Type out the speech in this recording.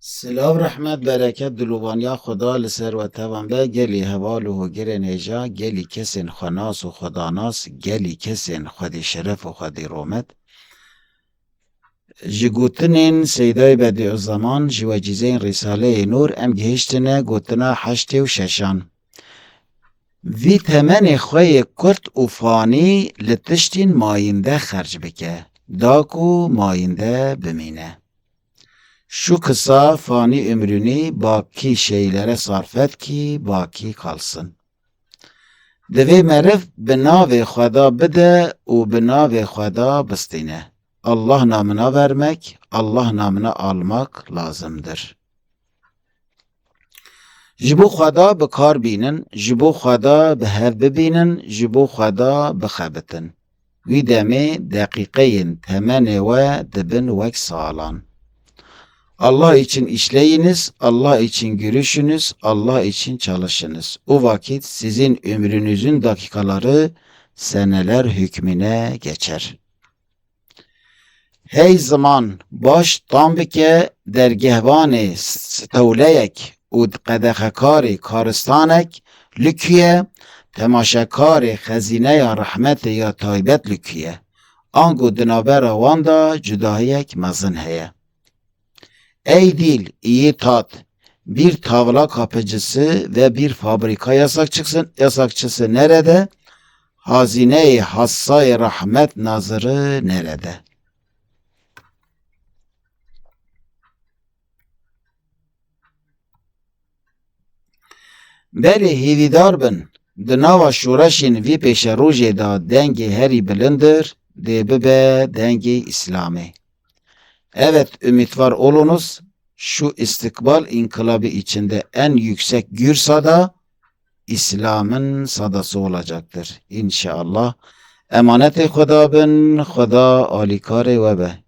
Silav rahmet bereket dilubaniya Xuda li ser we tevan be gelî heval û hogirên hêja, gelî kesên xwenas û xwedanas, gelî kesên xwedî şeref û xwedî romet. Ji gotinên Seydayê Bediüzzeman ji wecîzeyên Rîsaleyê Nûr em gihîştine gotina heştê û şeşan. Vî temenê xwe yê kurt û fanî li tiştên mayînde xerc bike, da ku mayînde bimîne. Şu kısa fani ömrünü baki şeylere sarf et ki baki kalsın. Divê meriv bi navê Xweda bide û bi navê Xweda bistîne. Allah namına vermek, Allah namına almak lazımdır. Ji bo Xweda bi kar bînin, ji bo Xweda bi hev bibînin, ji bo Xweda bixebitin. Wî demê deqîqeyên temenê we dibin wek salan. Allah için işleyiniz, Allah için görüşünüz, Allah için çalışınız. O vakit sizin ömrünüzün dakikaları seneler hükmüne geçer. Hey zaman baş tam bike dergehvanê stewleyek û qedexekarê karistanek lüküye temaşekarê xezîneya rahmetê ya taybet lüküye. Ango dinabera wan da cudahiyek mezin heye. Ey dil, iyi tat, bir tavla kapıcısı ve bir fabrika yasakçısı nerede? Hazine-i Hassay Rahmet Nazırı nerede? Beri hîvidar bin, di nava şûreşên vî pêşerojê da dengê herî bilindir, dê bibe dengê İslamê. Evet, ümitvar olunuz, şu istikbal inkılabı içinde en yüksek gür sada İslam'ın sadası olacaktır. İnşallah. Emanet-i Xuda bin, Xuda alikare ve be.